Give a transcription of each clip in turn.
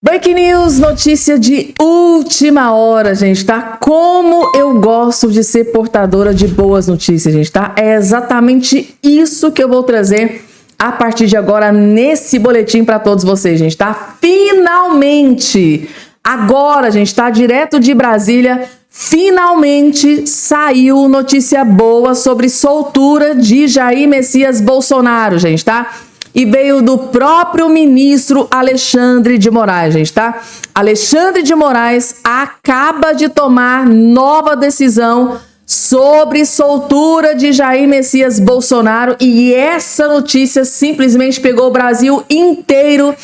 Breaking News, notícia de última hora, gente, tá? Como eu gosto de ser portadora de boas notícias, gente, tá? É exatamente isso que eu vou trazer a partir de agora nesse boletim para todos vocês, gente, tá? Finalmente, agora, gente, tá? Direto de Brasília, finalmente saiu notícia boa sobre soltura de Jair Messias Bolsonaro, gente, tá? E veio do próprio ministro Alexandre de Moraes, gente, tá? Alexandre de Moraes acaba de tomar nova decisão sobre soltura de Jair Messias Bolsonaro e essa notícia simplesmente pegou o Brasil inteiro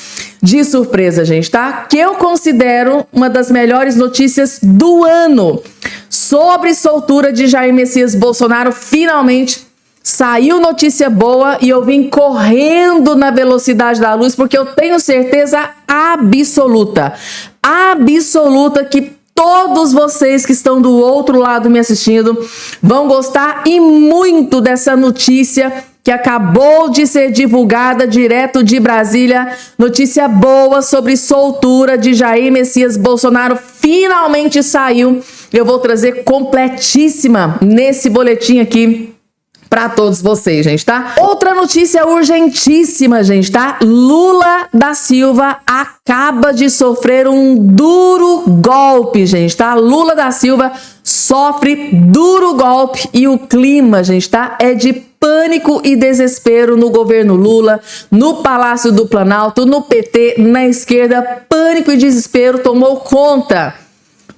de surpresa, gente, tá? Que eu considero uma das melhores notícias do ano sobre soltura de Jair Messias Bolsonaro. Finalmente saiu notícia boa e eu vim correndo na velocidade da luz porque eu tenho certeza absoluta que todos vocês que estão do outro lado me assistindo vão gostar e muito dessa notícia que acabou de ser divulgada direto de Brasília. Notícia boa sobre soltura de Jair Messias Bolsonaro finalmente saiu. Eu vou trazer completíssima nesse boletim aqui para todos vocês, gente, tá? Outra notícia urgentíssima, gente, tá? Lula da Silva acaba de sofrer um duro golpe, gente, tá? Lula da Silva sofre duro golpe e o clima, gente, tá? É de pânico e desespero no governo Lula, no Palácio do Planalto, no PT, na esquerda. Pânico e desespero tomou conta.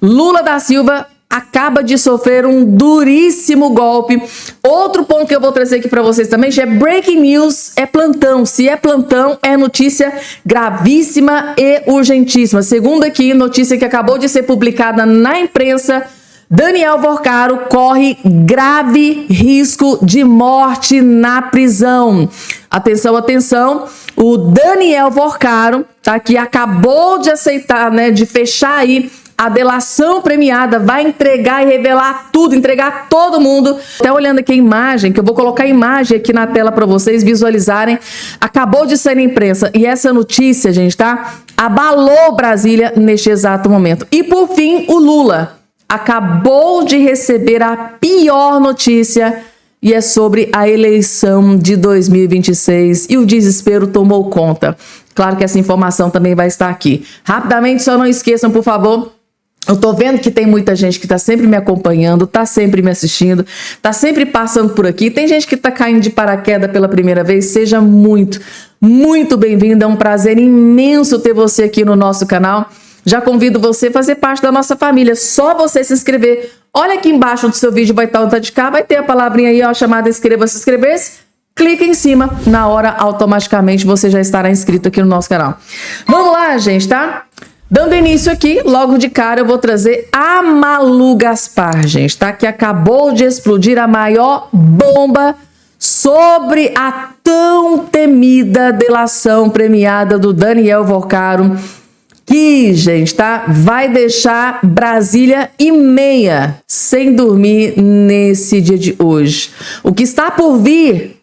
Lula da Silva acaba de sofrer um duríssimo golpe. Outro ponto que eu vou trazer aqui para vocês também é breaking news, é plantão. Se é plantão, é notícia gravíssima e urgentíssima. Segundo aqui, notícia que acabou de ser publicada na imprensa, Daniel Vorcaro corre grave risco de morte na prisão. Atenção, atenção. O Daniel Vorcaro, tá, que acabou de aceitar, né, de fechar aí a delação premiada, vai entregar e revelar tudo, entregar todo mundo. Até olhando aqui a imagem, que eu vou colocar a imagem aqui na tela para vocês visualizarem. Acabou de sair na imprensa e essa notícia, gente, tá? Abalou Brasília neste exato momento. E por fim, o Lula acabou de receber a pior notícia e é sobre a eleição de 2026 e o desespero tomou conta. Claro que essa informação também vai estar aqui. Rapidamente, só não esqueçam, por favor. Eu tô vendo que tem muita gente que tá sempre me acompanhando, tá sempre me assistindo, tá sempre passando por aqui. Tem gente que tá caindo de paraquedas pela primeira vez. Seja muito, muito bem-vindo. É um prazer imenso ter você aqui no nosso canal. Já convido você a fazer parte da nossa família. Só você se inscrever. Olha aqui embaixo do seu vídeo, vai estar o lado de cá, vai ter a palavrinha aí, ó, chamada inscreva-se, inscrever-se. Clica em cima, na hora, automaticamente, você já estará inscrito aqui no nosso canal. Vamos lá, gente, tá? Dando início aqui, logo de cara eu vou trazer a Malu Gaspar, gente, tá? Que acabou de explodir a maior bomba sobre a tão temida delação premiada do Daniel Vorcaro, que, gente, tá? Vai deixar Brasília e meia sem dormir nesse dia de hoje. O que está por vir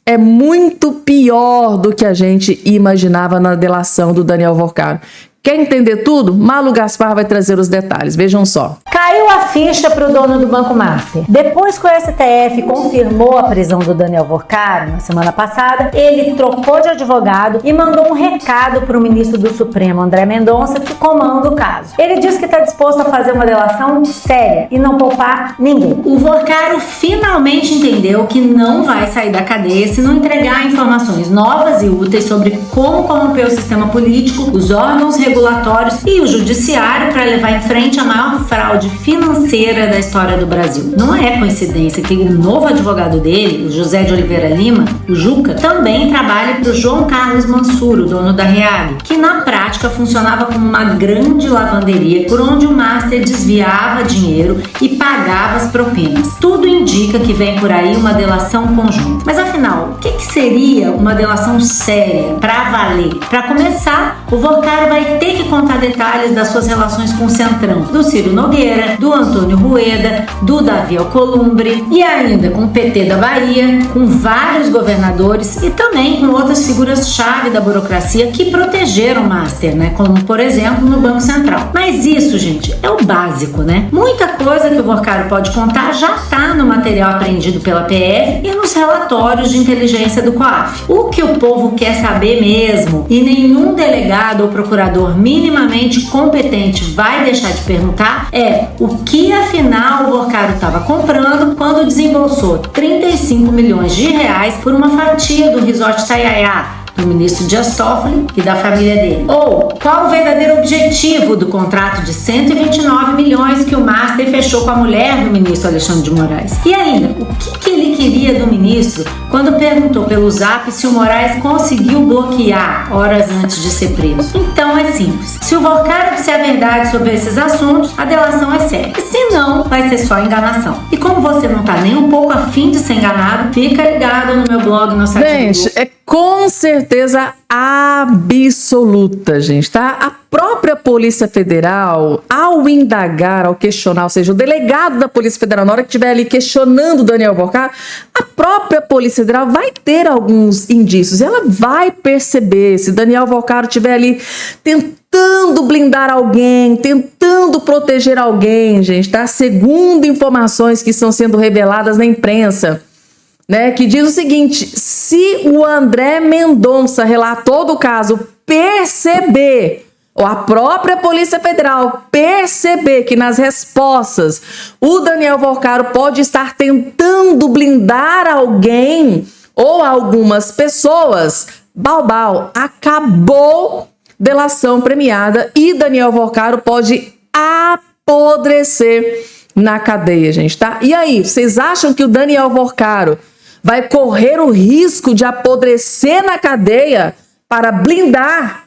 é muito pior do que a gente imaginava na delação do Daniel Vorcaro. Quer entender tudo? Malu Gaspar vai trazer os detalhes. Vejam só. Caiu a ficha para o dono do Banco Master. Depois que o STF confirmou a prisão do Daniel Vorcaro na semana passada, ele trocou de advogado e mandou um recado para o ministro do Supremo, André Mendonça, que comanda o caso. Ele diz que está disposto a fazer uma delação séria e não poupar ninguém. O Vorcaro finalmente entendeu que não vai sair da cadeia se não entregar informações novas e úteis sobre como corromper o sistema político, os órgãos regulatórios e o judiciário para levar em frente a maior fraude financeira da história do Brasil. Não é coincidência que o novo advogado dele, o José de Oliveira Lima, o Juca, também trabalha para o João Carlos Mansur, o dono da Reag, que na prática funcionava como uma grande lavanderia por onde o Master desviava dinheiro e pagava as propinas. Tudo indica que vem por aí uma delação conjunta. Mas afinal, o que seria uma delação séria, para valer? Para começar, o Vorcaro vai ter que contar detalhes das suas relações com o Centrão, do Ciro Nogueira, Câmara, do Antônio Rueda, do Davi Alcolumbre e ainda com o PT da Bahia, com vários governadores e também com outras figuras-chave da burocracia que protegeram o Master, né? Como, por exemplo, no Banco Central. Mas isso, gente, é o básico, né? Muita coisa que o Vorcaro pode contar já está no material apreendido pela PF e nos relatórios de inteligência do COAF. O que o povo quer saber mesmo, e nenhum delegado ou procurador minimamente competente vai deixar de perguntar, é o que afinal o Vorcaro estava comprando quando desembolsou 35 milhões de reais por uma fatia do Resort Taiaiá, do ministro Dias Toffoli e da família dele. Ou qual o verdadeiro objetivo do contrato de 129 milhões que o Master fechou com a mulher do ministro Alexandre de Moraes? E ainda, o que ele queria do ministro quando perguntou pelo Zap se o Moraes conseguiu bloquear horas antes de ser preso? Então é simples. Se o Vorcaro disser a verdade sobre esses assuntos, a delação é séria. Se não, vai ser só enganação. E como você não tá nem um pouco afim de ser enganado, fica ligado no meu blog, no site. Gente, é com certeza absoluta, gente, tá? A própria Polícia Federal, ao indagar, ao questionar, ou seja, o delegado da Polícia Federal, na hora que estiver ali questionando o Daniel Vorcaro, a própria Polícia Federal vai ter alguns indícios. Ela vai perceber se Daniel Vorcaro estiver ali tentando blindar alguém, tentando proteger alguém, gente, tá? Segundo informações que estão sendo reveladas na imprensa, né, que diz o seguinte: se o André Mendonça, relator do caso, perceber, ou a própria Polícia Federal perceber que nas respostas o Daniel Vorcaro pode estar tentando blindar alguém ou algumas pessoas, acabou delação premiada e Daniel Vorcaro pode apodrecer na cadeia, gente, tá? E aí, vocês acham que o Daniel Vorcaro vai correr o risco de apodrecer na cadeia para blindar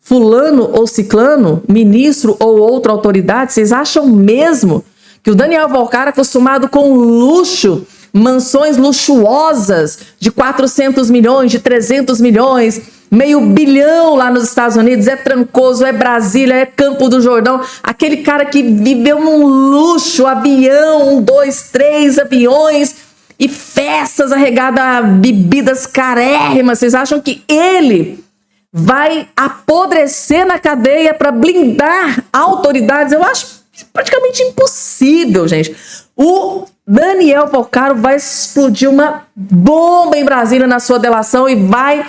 fulano ou ciclano, ministro ou outra autoridade? Vocês acham mesmo que o Daniel Vorcaro, acostumado com luxo, mansões luxuosas de 400 milhões, de 300 milhões, meio bilhão lá nos Estados Unidos, é Trancoso, é Brasília, é Campo do Jordão, aquele cara que viveu num luxo, avião, 2, 3 aviões e festas arregadas a bebidas carérrimas, vocês acham que ele vai apodrecer na cadeia para blindar autoridades? Eu acho praticamente impossível, gente. O Daniel Vorcaro vai explodir uma bomba em Brasília na sua delação e vai,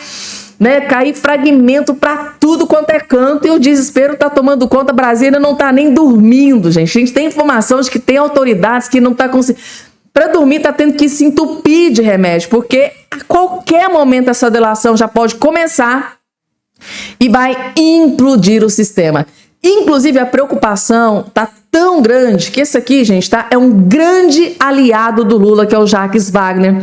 né, cair fragmento para tudo quanto é canto, e o desespero tá tomando conta. Brasília não tá nem dormindo, gente. A gente tem informação de que tem autoridades que não tá conseguindo. Para dormir, tá tendo que se entupir de remédio, porque a qualquer momento essa delação já pode começar e vai implodir o sistema. Inclusive, a preocupação tá tão grande que esse aqui, gente, tá? É um grande aliado do Lula, que é o Jacques Wagner,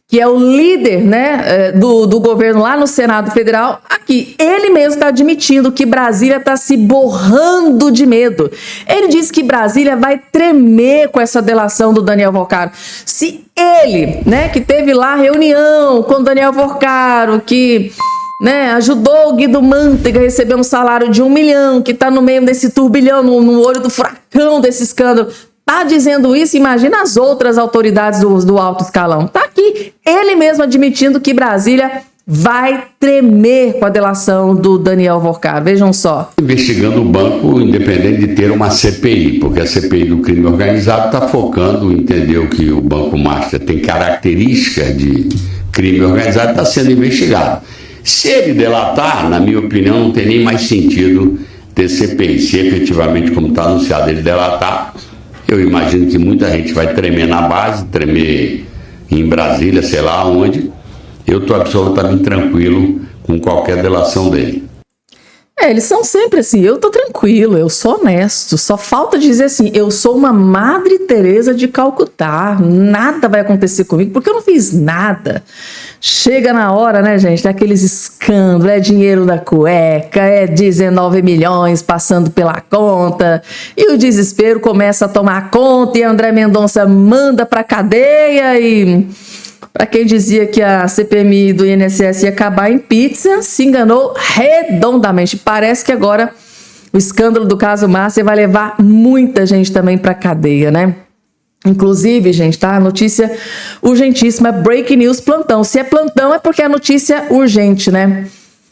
que é o líder, né, do governo lá no Senado Federal. Aqui, ele mesmo está admitindo que Brasília está se borrando de medo. Ele disse que Brasília vai tremer com essa delação do Daniel Vorcaro. Se ele, né, que teve lá reunião com o Daniel Vorcaro, que, né, ajudou o Guido Mantega a receber um salário de 1 milhão, que está no meio desse turbilhão, no olho do furacão desse escândalo, tá dizendo isso, imagina as outras autoridades do alto escalão. Tá aqui, ele mesmo admitindo que Brasília vai tremer com a delação do Daniel Vorcaro. Vejam só. Investigando o banco, independente de ter uma CPI, porque a CPI do crime organizado está focando, entendeu que o Banco Master tem característica de crime organizado, está sendo investigado. Se ele delatar, na minha opinião, não tem nem mais sentido ter CPI. Se efetivamente, como está anunciado, ele delatar, eu imagino que muita gente vai tremer na base, tremer em Brasília, sei lá onde. Eu estou absolutamente tranquilo com qualquer delação dele. Eles são sempre assim, eu tô tranquilo, eu sou honesto, só falta dizer assim, eu sou uma Madre Teresa de Calcutá, nada vai acontecer comigo, porque eu não fiz nada. Chega na hora, né, gente, daqueles escândalos, é dinheiro da cueca, é 19 milhões passando pela conta, e o desespero começa a tomar conta, e André Mendonça manda pra cadeia, e para quem dizia que a CPMI do INSS ia acabar em pizza, se enganou redondamente. Parece que agora o escândalo do caso Márcia vai levar muita gente também para cadeia, né? Inclusive, gente, tá? Notícia urgentíssima, breaking news, plantão. Se é plantão é porque é notícia urgente, né?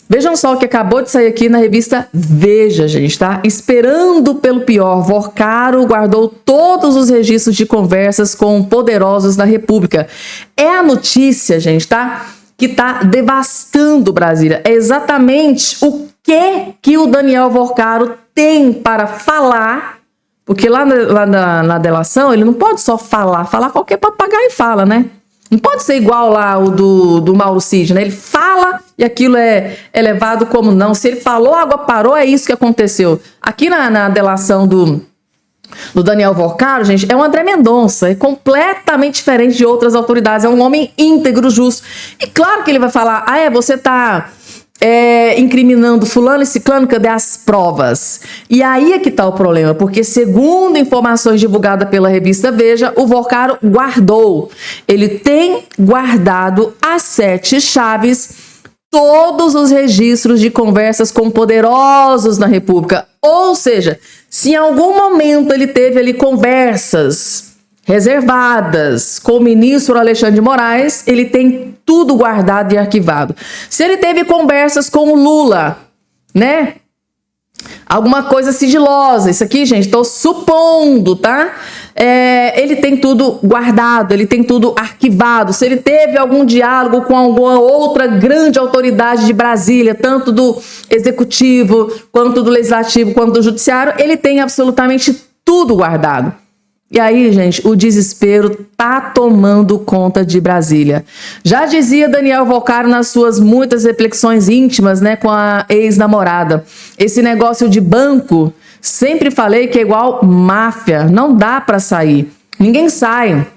Vejam só o que acabou de sair aqui na revista Veja, gente, tá? Esperando pelo pior, Vorcaro guardou todos os registros de conversas com poderosos da República. É a notícia, gente, tá? Que tá devastando Brasília. É exatamente o que o Daniel Vorcaro tem para falar, porque lá na delação ele não pode só falar qualquer papagaio fala, né? Não pode ser igual lá o do Mauro Cid, né? Ele fala e aquilo é levado como não. Se ele falou, a água parou, é isso que aconteceu. Aqui na delação do Daniel Vorcaro, gente, é o André Mendonça. É completamente diferente de outras autoridades. É um homem íntegro, justo. E claro que ele vai falar, você tá incriminando fulano e ciclano, cadê as provas? E aí é que tá o problema, porque segundo informações divulgadas pela revista Veja, o Vorcaro guardou. Ele tem guardado as 7 chaves, todos os registros de conversas com poderosos na República. Ou seja, se em algum momento ele teve ali conversas reservadas com o ministro Alexandre de Moraes, ele tem tudo guardado e arquivado. Se ele teve conversas com o Lula, né? Alguma coisa sigilosa, isso aqui, gente, estou supondo, tá? Ele tem tudo guardado, ele tem tudo arquivado. Se ele teve algum diálogo com alguma outra grande autoridade de Brasília, tanto do executivo, quanto do legislativo, quanto do judiciário, ele tem absolutamente tudo guardado. E aí, gente, o desespero tá tomando conta de Brasília. Já dizia Daniel Vorcaro nas suas muitas reflexões íntimas, né, com a ex-namorada. Esse negócio de banco, sempre falei que é igual máfia, não dá para sair. Ninguém sai.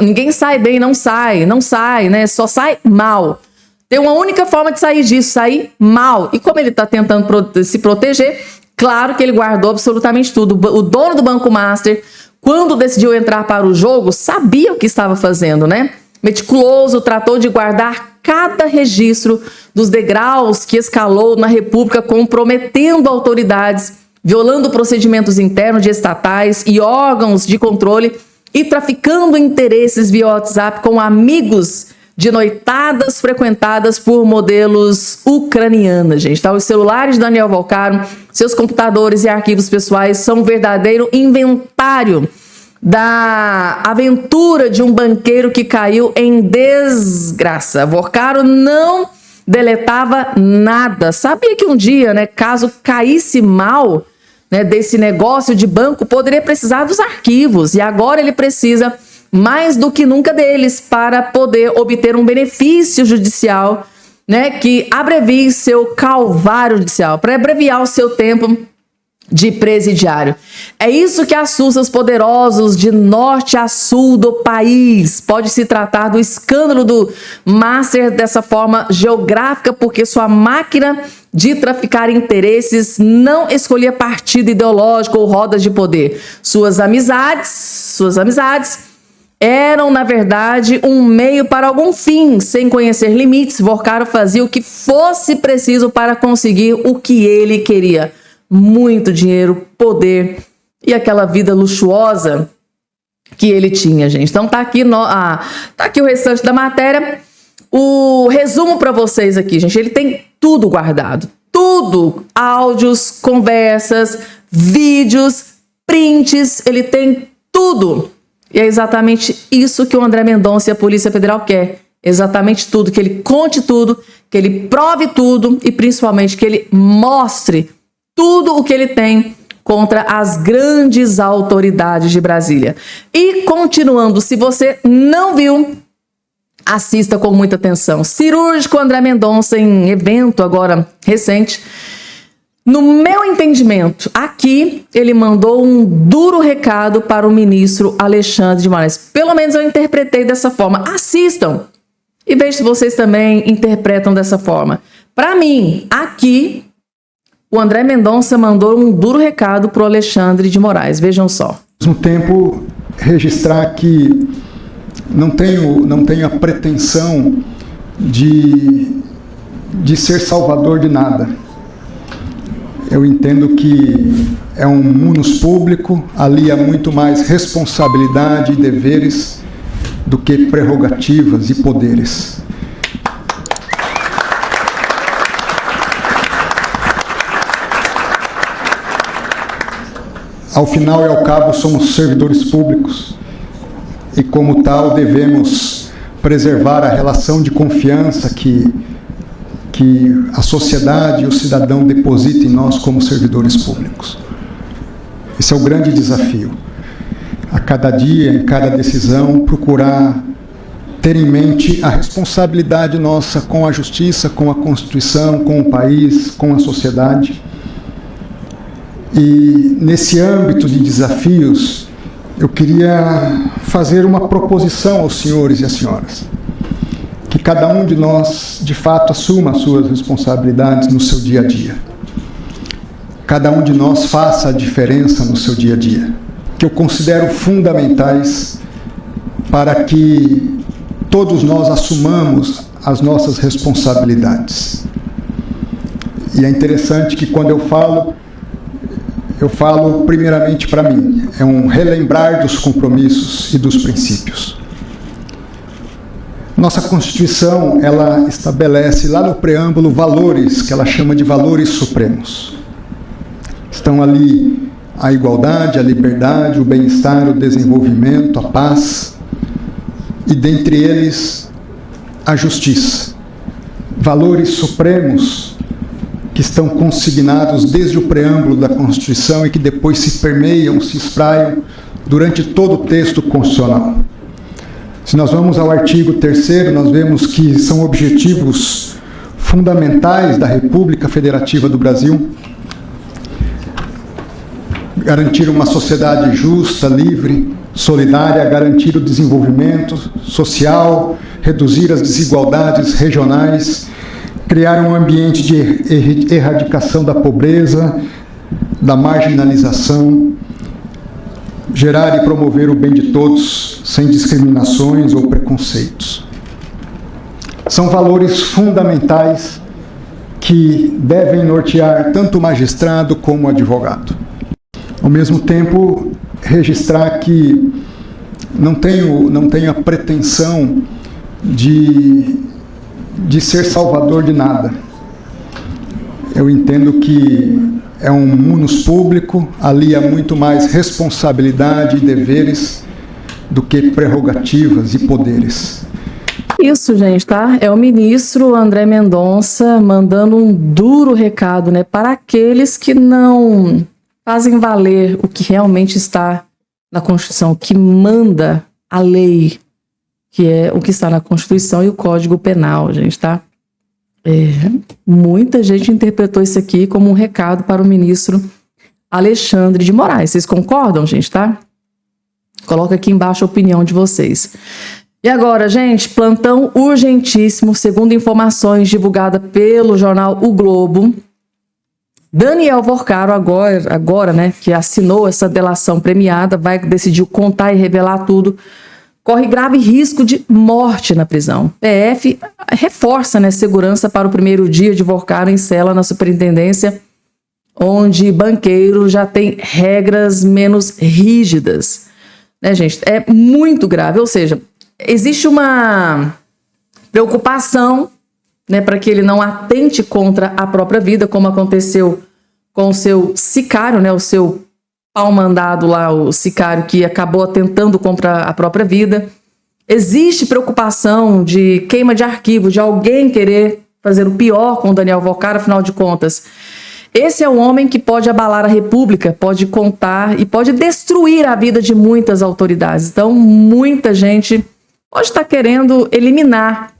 Ninguém sai bem, não sai, né? Só sai mal. Tem uma única forma de sair disso, sair mal. E como ele tá tentando se proteger, claro que ele guardou absolutamente tudo. O dono do Banco Master, quando decidiu entrar para o jogo, sabia o que estava fazendo, né? Meticuloso, tratou de guardar cada registro dos degraus que escalou na República, comprometendo autoridades, violando procedimentos internos de estatais e órgãos de controle e traficando interesses via WhatsApp com amigos de noitadas frequentadas por modelos ucranianas, gente. Tá? Os celulares de Daniel Vorcaro, seus computadores e arquivos pessoais são um verdadeiro inventário da aventura de um banqueiro que caiu em desgraça. Vorcaro não deletava nada. Sabia que um dia, né, caso caísse mal, né, desse negócio de banco, poderia precisar dos arquivos. E agora ele precisa mais do que nunca deles para poder obter um benefício judicial, né, que abrevie seu calvário judicial, para abreviar o seu tempo de presidiário. É isso que assusta os poderosos de norte a sul do país. Pode se tratar do escândalo do Master dessa forma geográfica, porque sua máquina de traficar interesses não escolhia partido ideológico ou rodas de poder. Suas amizades eram, na verdade, um meio para algum fim. Sem conhecer limites, Vorcaro fazia o que fosse preciso para conseguir o que ele queria. Muito dinheiro, poder e aquela vida luxuosa que ele tinha, gente. Então tá aqui, tá aqui o restante da matéria. O resumo para vocês aqui, gente. Ele tem tudo guardado. Tudo. Áudios, conversas, vídeos, prints. Ele tem tudo. E é exatamente isso que o André Mendonça e a Polícia Federal quer. Exatamente tudo. Que ele conte tudo, que ele prove tudo e principalmente que ele mostre tudo o que ele tem contra as grandes autoridades de Brasília. E continuando, se você não viu, assista com muita atenção. Cirúrgico André Mendonça em evento agora recente. No meu entendimento, aqui ele mandou um duro recado para o ministro Alexandre de Moraes. Pelo menos eu interpretei dessa forma. Assistam e vejam se vocês também interpretam dessa forma. Para mim, aqui, o André Mendonça mandou um duro recado para o Alexandre de Moraes. Vejam só. Ao mesmo tempo, registrar que não tenho a pretensão de ser salvador de nada. Eu entendo que é um munus público, ali há muito mais responsabilidade e deveres do que prerrogativas e poderes. Ao final e ao cabo, somos servidores públicos e, como tal, devemos preservar a relação de confiança que a sociedade e o cidadão depositam em nós como servidores públicos. Esse é o grande desafio. A cada dia, em cada decisão, procurar ter em mente a responsabilidade nossa com a justiça, com a Constituição, com o país, com a sociedade. E nesse âmbito de desafios, eu queria fazer uma proposição aos senhores e às senhoras. Que cada um de nós, de fato, assuma as suas responsabilidades no seu dia a dia. Cada um de nós faça a diferença no seu dia a dia, que eu considero fundamentais para que todos nós assumamos as nossas responsabilidades. E é interessante que quando eu falo primeiramente para mim, é um relembrar dos compromissos e dos princípios. Nossa Constituição, ela estabelece lá no preâmbulo valores, que ela chama de valores supremos. Estão ali a igualdade, a liberdade, o bem-estar, o desenvolvimento, a paz, e dentre eles, a justiça. Valores supremos que estão consignados desde o preâmbulo da Constituição e que depois se permeiam, se espraiam durante todo o texto constitucional. Se nós vamos ao artigo 3º, nós vemos que são objetivos fundamentais da República Federativa do Brasil: garantir uma sociedade justa, livre, solidária, garantir o desenvolvimento social, reduzir as desigualdades regionais, criar um ambiente de erradicação da pobreza, da marginalização, gerar e promover o bem de todos, sem discriminações ou preconceitos. São valores fundamentais que devem nortear tanto o magistrado como o advogado. Ao mesmo tempo, registrar que não tenho a pretensão de ser salvador de nada. Eu entendo que é um munus público, ali há muito mais responsabilidade e deveres do que prerrogativas e poderes. Isso, gente, tá? É o ministro André Mendonça mandando um duro recado, né, para aqueles que não fazem valer o que realmente está na Constituição, que manda a lei, que é o que está na Constituição e o Código Penal, gente, tá? Muita gente interpretou isso aqui como um recado para o ministro Alexandre de Moraes. Vocês concordam, gente, tá? Coloca aqui embaixo a opinião de vocês. E agora, gente, plantão urgentíssimo, segundo informações divulgadas pelo jornal O Globo. Daniel Vorcaro, agora, né, que assinou essa delação premiada, decidiu contar e revelar tudo, corre grave risco de morte na prisão. PF reforça, né, segurança para o primeiro dia de Vorcaro em cela na superintendência, onde banqueiro já tem regras menos rígidas. Né, gente? É muito grave, ou seja, existe uma preocupação, né, para que ele não atente contra a própria vida, como aconteceu com o seu sicário, né, o seu pau-mandado lá, o sicário que acabou atentando contra a própria vida. Existe preocupação de queima de arquivo, de alguém querer fazer o pior com o Daniel Vorcaro, afinal de contas. Esse é o homem que pode abalar a República, pode contar e pode destruir a vida de muitas autoridades. Então, muita gente pode estar querendo eliminar.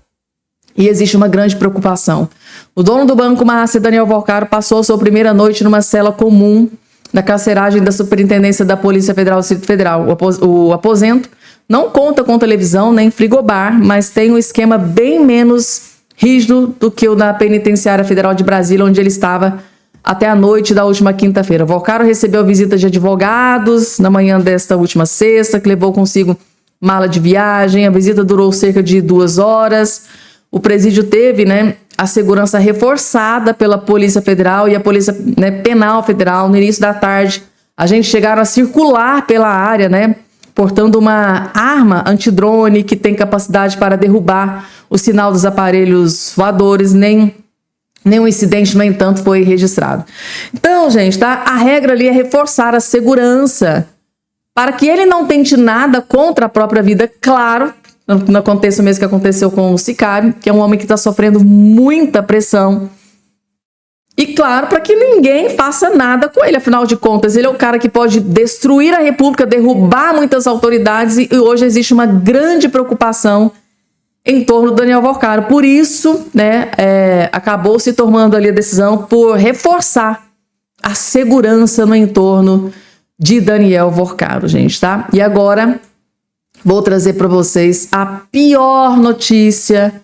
E existe uma grande preocupação. O dono do Banco Márcia, Daniel Vorcaro, passou sua primeira noite numa cela comum na carceragem da Superintendência da Polícia Federal do Distrito Federal. O aposento não conta com televisão nem frigobar, mas tem um esquema bem menos rígido do que o da Penitenciária Federal de Brasília, onde ele estava até a noite da última quinta-feira. Vorcaro recebeu visita de advogados na manhã desta última sexta, que levou consigo mala de viagem. A visita durou cerca de 2 horas. O presídio teve, né, a segurança reforçada pela Polícia Federal e a Polícia, né, Penal Federal. No início da tarde, a gente chegaram a circular pela área, né, portando uma arma antidrone que tem capacidade para derrubar o sinal dos aparelhos voadores. Nenhum incidente, no entanto, foi registrado. Então, gente, tá? A regra ali é reforçar a segurança para que ele não tente nada contra a própria vida. Claro, não aconteça o mesmo que aconteceu com o Sicário, que é um homem que está sofrendo muita pressão. E claro, para que ninguém faça nada com ele. Afinal de contas, ele é o cara que pode destruir a República, derrubar muitas autoridades, e hoje existe uma grande preocupação em torno do Daniel Vorcaro. Por isso, né, acabou se tomando ali a decisão por reforçar a segurança no entorno de Daniel Vorcaro, gente, tá? E agora vou trazer para vocês a pior notícia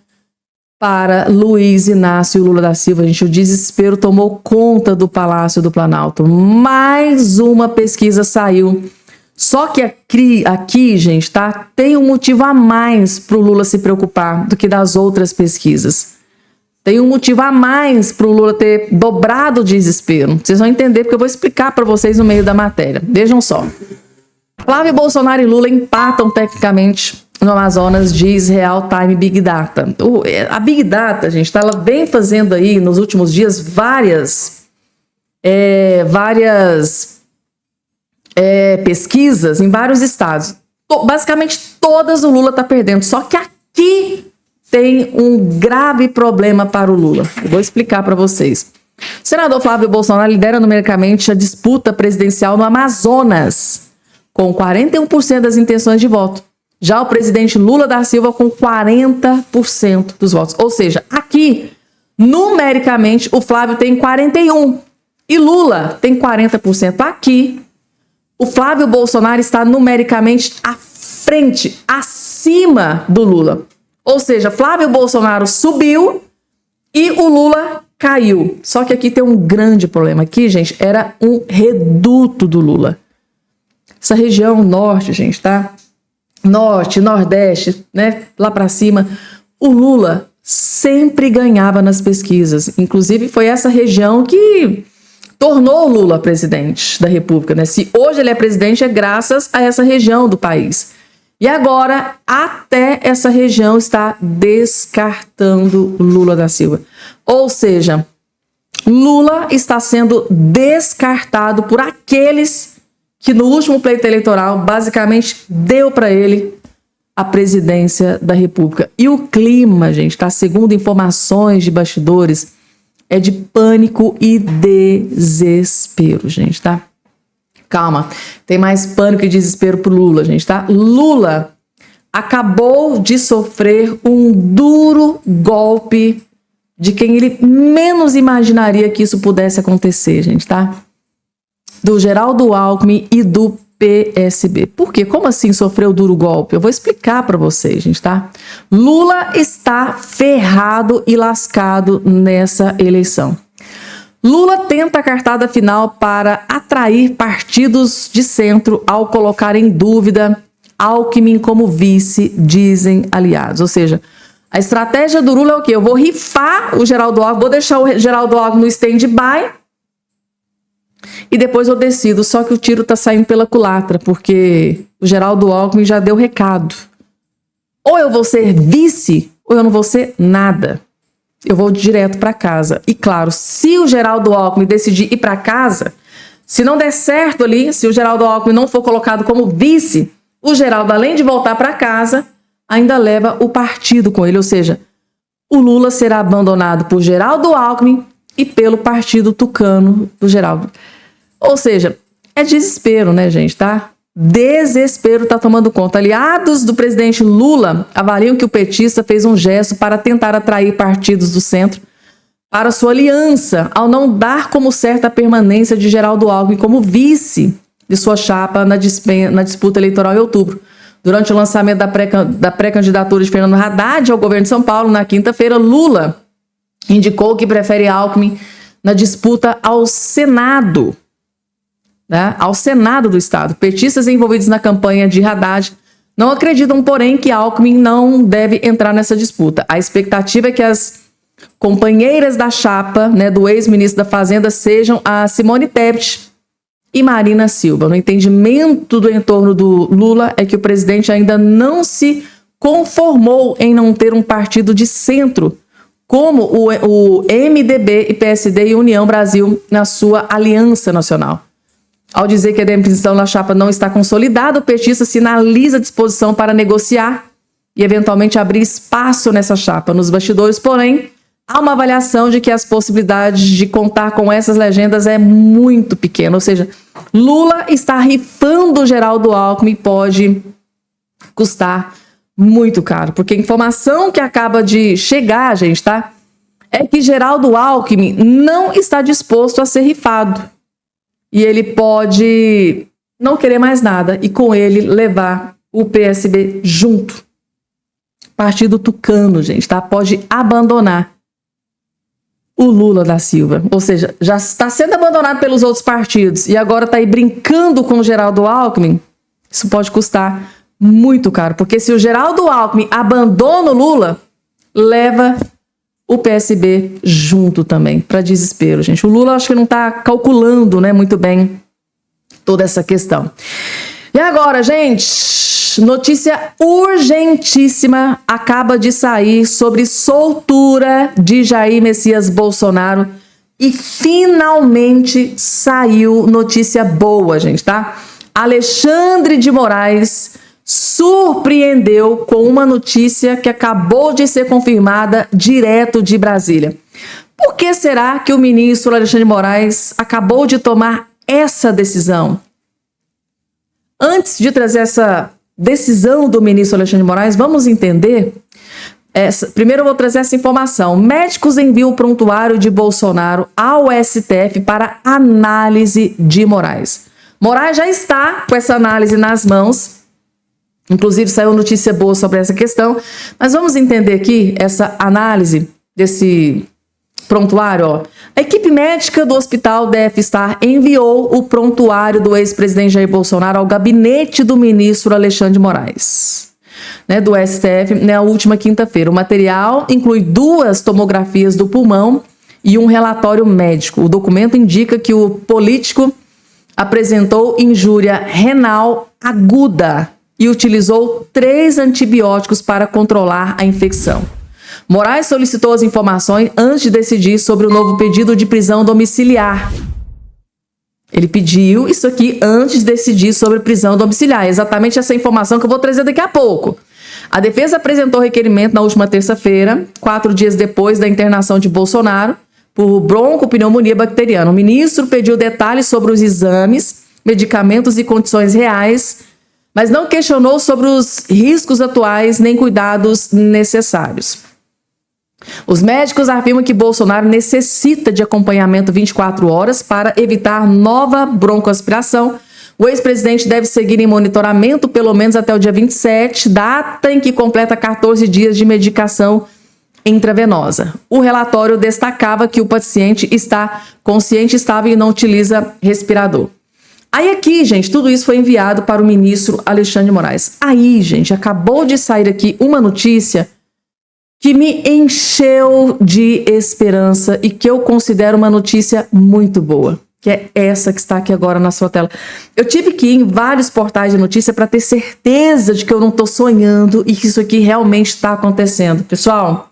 para Luiz Inácio Lula da Silva, gente. O desespero tomou conta do Palácio do Planalto. Mais uma pesquisa saiu. Só que aqui, gente, tá? Tem um motivo a mais para o Lula se preocupar do que das outras pesquisas. Tem um motivo a mais para o Lula ter dobrado o desespero. Vocês vão entender, porque eu vou explicar para vocês no meio da matéria. Vejam só. Flávio Bolsonaro e Lula empatam tecnicamente no Amazonas, diz Real Time Big Data. A Big Data, gente, ela vem fazendo aí nos últimos dias várias pesquisas em vários estados. Basicamente todas o Lula está perdendo. Só que aqui tem um grave problema para o Lula. Eu vou explicar para vocês. O senador Flávio Bolsonaro lidera numericamente a disputa presidencial no Amazonas, com 41% das intenções de voto. Já o presidente Lula da Silva com 40% dos votos. Ou seja, aqui, numericamente, o Flávio tem 41% e Lula tem 40%. Aqui, o Flávio Bolsonaro está numericamente à frente, acima do Lula. Ou seja, Flávio Bolsonaro subiu e o Lula caiu. Só que aqui tem um grande problema. Aqui, gente, era um reduto do Lula. Essa região norte, gente, tá? Norte, nordeste, né? Lá pra cima. O Lula sempre ganhava nas pesquisas. Inclusive, foi essa região que tornou o Lula presidente da República, né? Se hoje ele é presidente, é graças a essa região do país. E agora, até essa região está descartando Lula da Silva. Ou seja, Lula está sendo descartado por aqueles que no último pleito eleitoral basicamente deu para ele a presidência da República. E o clima, gente, tá? Segundo informações de bastidores, é de pânico e desespero, gente, tá? Calma, tem mais pânico e desespero pro Lula, gente, tá? Lula acabou de sofrer um duro golpe de quem ele menos imaginaria que isso pudesse acontecer, gente, tá? Do Geraldo Alckmin e do PSB. Por quê? Como assim sofreu duro golpe? Eu vou explicar para vocês, gente, tá? Lula está ferrado e lascado nessa eleição. Lula tenta a cartada final para atrair partidos de centro ao colocar em dúvida Alckmin como vice, dizem aliados. Ou seja, a estratégia do Lula é o quê? Eu vou rifar o Geraldo Alckmin, vou deixar o Geraldo Alckmin no stand-by e depois eu decido. Só que o tiro tá saindo pela culatra, porque o Geraldo Alckmin já deu recado. Ou eu vou ser vice, ou eu não vou ser nada. Eu vou direto para casa. E claro, se o Geraldo Alckmin decidir ir para casa, se não der certo ali, se o Geraldo Alckmin não for colocado como vice, o Geraldo, além de voltar para casa, ainda leva o partido com ele. Ou seja, o Lula será abandonado por Geraldo Alckmin e pelo partido tucano do Geraldo. Ou seja, é desespero, né, gente, tá? Desespero tá tomando conta. Aliados do presidente Lula avaliam que o petista fez um gesto para tentar atrair partidos do centro para sua aliança, ao não dar como certa a permanência de Geraldo Alckmin como vice de sua chapa na disputa eleitoral em outubro. Durante o lançamento da pré-candidatura de Fernando Haddad ao governo de São Paulo, na quinta-feira, Lula indicou que prefere Alckmin na disputa ao Senado, né, ao Senado do Estado. Petistas envolvidos na campanha de Haddad não acreditam, porém, que Alckmin não deve entrar nessa disputa. A expectativa é que as companheiras da chapa, né, do ex-ministro da Fazenda sejam a Simone Tebet e Marina Silva. No entendimento do entorno do Lula é que o presidente ainda não se conformou em não ter um partido de centro, como o MDB e PSD e União Brasil na sua aliança nacional. Ao dizer que a demissão da chapa não está consolidada, o petista sinaliza disposição para negociar e eventualmente abrir espaço nessa chapa. Nos bastidores, porém, há uma avaliação de que as possibilidades de contar com essas legendas é muito pequena. Ou seja, Lula está rifando Geraldo Alckmin e pode custar muito caro. Porque a informação que acaba de chegar, gente, tá? É que Geraldo Alckmin não está disposto a ser rifado. E ele pode não querer mais nada e com ele levar o PSB junto. Partido tucano, gente, tá? Pode abandonar o Lula da Silva. Ou seja, já está sendo abandonado pelos outros partidos e agora está aí brincando com o Geraldo Alckmin. Isso pode custar muito caro, porque se o Geraldo Alckmin abandona o Lula, leva o PSB junto também, para desespero, gente. O Lula acho que não está calculando, né, muito bem toda essa questão. E agora, gente, notícia urgentíssima acaba de sair sobre soltura de Jair Messias Bolsonaro e finalmente saiu notícia boa, gente, tá? Alexandre de Moraes surpreendeu com uma notícia que acabou de ser confirmada direto de Brasília. Por que será que o ministro Alexandre de Moraes acabou de tomar essa decisão? Antes de trazer essa decisão do ministro Alexandre de Moraes, vamos entender. Primeiro eu vou trazer essa informação. Médicos enviam o prontuário de Bolsonaro ao STF para análise de Moraes. Moraes já está com essa análise nas mãos. Inclusive saiu notícia boa sobre essa questão. Mas vamos entender aqui essa análise desse prontuário. Ó. A equipe médica do Hospital DF-Star enviou o prontuário do ex-presidente Jair Bolsonaro ao gabinete do ministro Alexandre de Moraes, né, do STF, na última quinta-feira. O material inclui 2 tomografias do pulmão e um relatório médico. O documento indica que o político apresentou injúria renal aguda e utilizou 3 antibióticos para controlar a infecção. Moraes solicitou as informações antes de decidir sobre o novo pedido de prisão domiciliar. Ele pediu isso aqui antes de decidir sobre prisão domiciliar. Exatamente essa informação que eu vou trazer daqui a pouco. A defesa apresentou requerimento na última terça-feira, 4 dias depois da internação de Bolsonaro, por broncopneumonia bacteriana. O ministro pediu detalhes sobre os exames, medicamentos e condições reais, mas não questionou sobre os riscos atuais nem cuidados necessários. Os médicos afirmam que Bolsonaro necessita de acompanhamento 24 horas para evitar nova broncoaspiração. O ex-presidente deve seguir em monitoramento pelo menos até o dia 27, data em que completa 14 dias de medicação intravenosa. O relatório destacava que o paciente está consciente, estável e não utiliza respirador. Aí aqui, gente, tudo isso foi enviado para o ministro Alexandre de Moraes. Aí, gente, acabou de sair aqui uma notícia que me encheu de esperança e que eu considero uma notícia muito boa, que é essa que está aqui agora na sua tela. Eu tive que ir em vários portais de notícia para ter certeza de que eu não estou sonhando e que isso aqui realmente está acontecendo. Pessoal,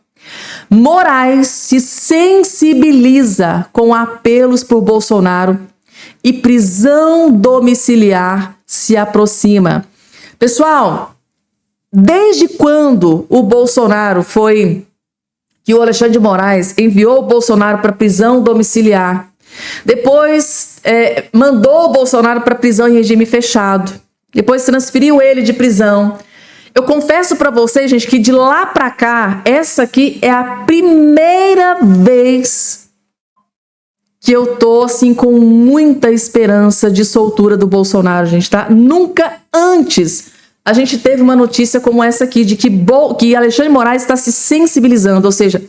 Moraes se sensibiliza com apelos por Bolsonaro e prisão domiciliar se aproxima. Pessoal, desde quando o Bolsonaro que o Alexandre de Moraes enviou o Bolsonaro para prisão domiciliar, depois mandou o Bolsonaro para prisão em regime fechado, depois transferiu ele de prisão. Eu confesso para vocês, gente, que de lá para cá, essa aqui é a primeira vez que eu tô, assim, com muita esperança de soltura do Bolsonaro, gente, tá? Nunca antes a gente teve uma notícia como essa aqui, de que Alexandre de Moraes está se sensibilizando, ou seja,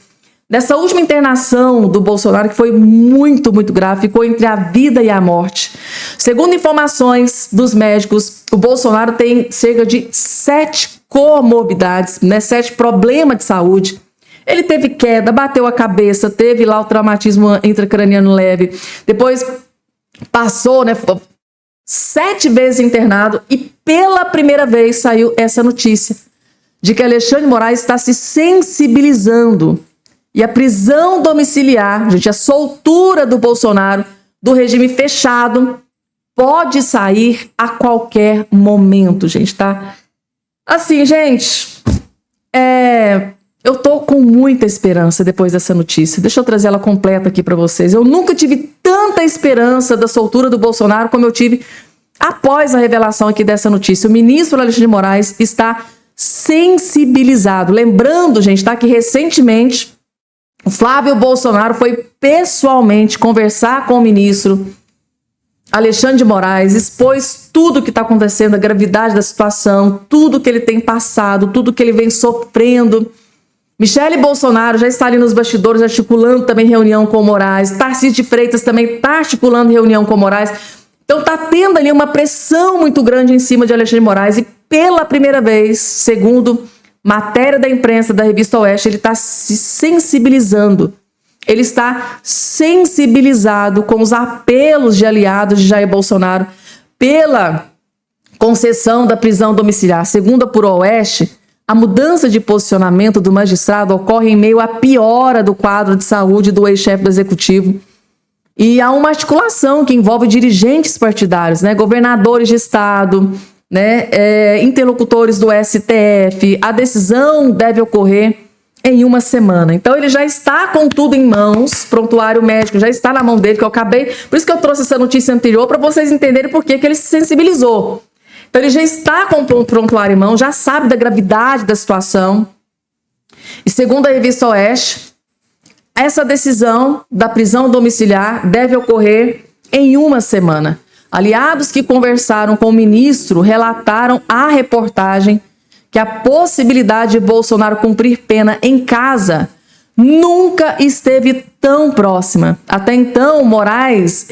nessa última internação do Bolsonaro, que foi muito, muito grave, ficou entre a vida e a morte. Segundo informações dos médicos, o Bolsonaro tem cerca de 7 comorbidades, né, 7 problemas de saúde. Ele teve queda, bateu a cabeça, teve lá o traumatismo intracraniano leve, depois passou, né, 7 vezes internado e pela primeira vez saiu essa notícia de que Alexandre de Moraes está se sensibilizando. E a prisão domiciliar, gente, a soltura do Bolsonaro, do regime fechado, pode sair a qualquer momento, gente, tá? Assim, gente, eu tô com muita esperança depois dessa notícia. Deixa eu trazer ela completa aqui para vocês. Eu nunca tive tanta esperança da soltura do Bolsonaro como eu tive após a revelação aqui dessa notícia. O ministro Alexandre de Moraes está sensibilizado. Lembrando, gente, tá, que recentemente o Flávio Bolsonaro foi pessoalmente conversar com o ministro Alexandre de Moraes, expôs tudo o que está acontecendo, a gravidade da situação, tudo que ele tem passado, tudo que ele vem sofrendo. Michele Bolsonaro já está ali nos bastidores articulando também reunião com o Moraes. Tarcísio de Freitas também está articulando reunião com o Moraes. Então está tendo ali uma pressão muito grande em cima de Alexandre de Moraes e pela primeira vez, segundo matéria da imprensa da Revista Oeste, ele está se sensibilizando. Ele está sensibilizado com os apelos de aliados de Jair Bolsonaro pela concessão da prisão domiciliar. Segundo a Apurou Oeste, a mudança de posicionamento do magistrado ocorre em meio à piora do quadro de saúde do ex-chefe do Executivo. E há uma articulação que envolve dirigentes partidários, né, governadores de estado, né, interlocutores do STF. A decisão deve ocorrer em uma semana. Então ele já está com tudo em mãos, prontuário médico já está na mão dele, que eu acabei... Por isso que eu trouxe essa notícia anterior, para vocês entenderem por que ele se sensibilizou. Então ele já está com o prontuário em mão, já sabe da gravidade da situação. E segundo a Revista Oeste, essa decisão da prisão domiciliar deve ocorrer em uma semana. Aliados que conversaram com o ministro relataram à reportagem que a possibilidade de Bolsonaro cumprir pena em casa nunca esteve tão próxima. Até então, Moraes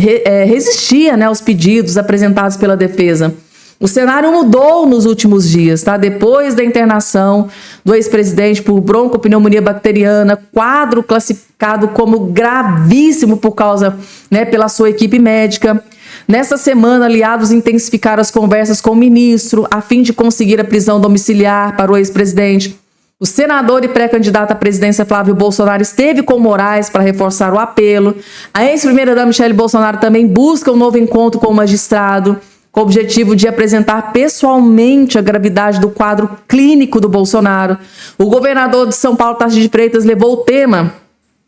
resistia, né, aos pedidos apresentados pela defesa. O cenário mudou nos últimos dias, tá? Depois da internação do ex-presidente por broncopneumonia bacteriana, quadro classificado como gravíssimo por causa, né, pela sua equipe médica. Nessa semana, aliados intensificaram as conversas com o ministro a fim de conseguir a prisão domiciliar para o ex-presidente. O senador e pré-candidato à presidência Flávio Bolsonaro esteve com Moraes para reforçar o apelo. A ex-primeira-dama Michele Bolsonaro também busca um novo encontro com o magistrado, com o objetivo de apresentar pessoalmente a gravidade do quadro clínico do Bolsonaro. O governador de São Paulo, Tarcísio de Freitas, levou o tema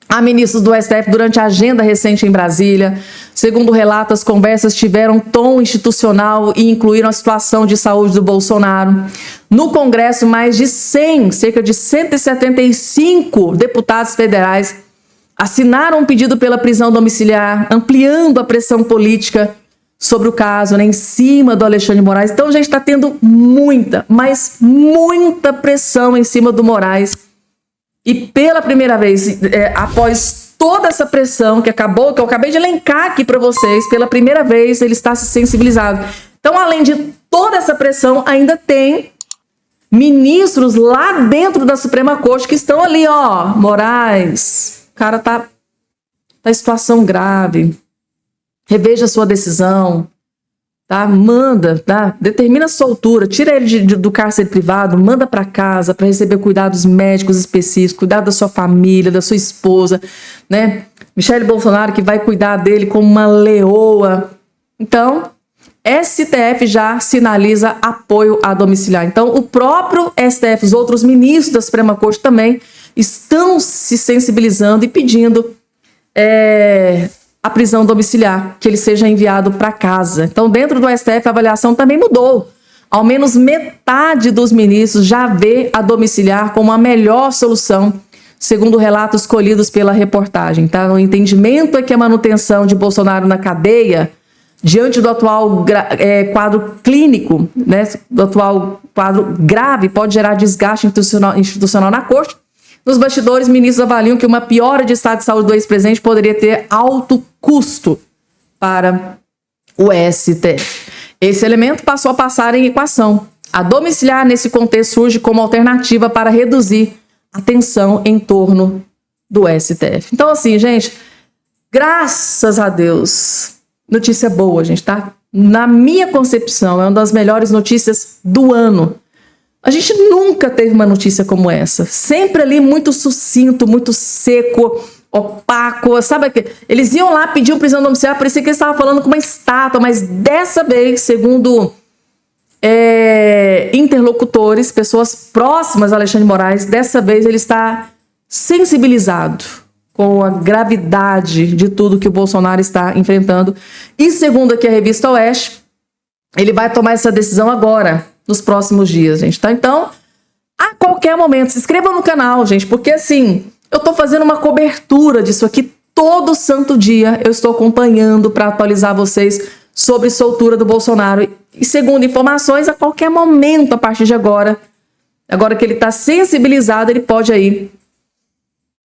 a ministros do STF durante a agenda recente em Brasília. Segundo relato, as conversas tiveram tom institucional e incluíram a situação de saúde do Bolsonaro. No Congresso, mais de 100, cerca de 175 deputados federais assinaram um pedido pela prisão domiciliar, ampliando a pressão política sobre o caso, né, em cima do Alexandre de Moraes. Então, a gente está tendo muita, mas muita pressão em cima do Moraes. E pela primeira vez, após toda essa pressão que eu acabei de elencar aqui para vocês, pela primeira vez ele está se sensibilizado. Então, além de toda essa pressão, ainda tem ministros lá dentro da Suprema Corte que estão ali, ó, Moraes, o cara tá em situação grave, reveja a sua decisão, tá? Manda, tá? Determina a soltura, tira ele do cárcere privado, manda para casa para receber cuidados médicos específicos, cuidar da sua família, da sua esposa, né? Michele Bolsonaro que vai cuidar dele como uma leoa. Então, STF já sinaliza apoio à domiciliar. Então, o próprio STF, os outros ministros da Suprema Corte também estão se sensibilizando e pedindo a prisão domiciliar, que ele seja enviado para casa. Então, dentro do STF, a avaliação também mudou. Ao menos metade dos ministros já vê a domiciliar como a melhor solução, segundo relatos colhidos pela reportagem. Tá? O entendimento é que a manutenção de Bolsonaro na cadeia, diante do atual quadro clínico, né, do atual quadro grave, pode gerar desgaste institucional na corte. Nos bastidores, ministros avaliam que uma piora de estado de saúde do ex-presidente poderia ter alto custo para o STF. Esse elemento passou a passar em equação. A domiciliar, nesse contexto, surge como alternativa para reduzir atenção em torno do STF. Então, assim, gente, graças a Deus, notícia boa, gente, tá? Na minha concepção, é uma das melhores notícias do ano. A gente nunca teve uma notícia como essa. Sempre ali muito sucinto, muito seco, opaco. Sabe que eles iam lá pedir prisão domiciliar, parecia que eles estavam falando com uma estátua, mas dessa vez, segundo interlocutores, pessoas próximas a Alexandre de Moraes, dessa vez ele está sensibilizado com a gravidade de tudo que o Bolsonaro está enfrentando. E segundo aqui a revista Oeste, ele vai tomar essa decisão agora, nos próximos dias, gente, tá? Então, a qualquer momento, se inscreva no canal, gente, porque assim, eu tô fazendo uma cobertura disso aqui todo santo dia, eu estou acompanhando para atualizar vocês sobre soltura do Bolsonaro. E segundo informações, a qualquer momento, a partir de agora que ele está sensibilizado, ele pode aí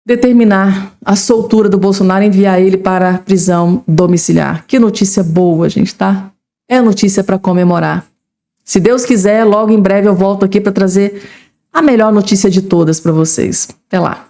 determinar a soltura do Bolsonaro e enviar ele para a prisão domiciliar. Que notícia boa, gente, tá? É notícia para comemorar. Se Deus quiser, logo em breve eu volto aqui para trazer a melhor notícia de todas para vocês. Até lá.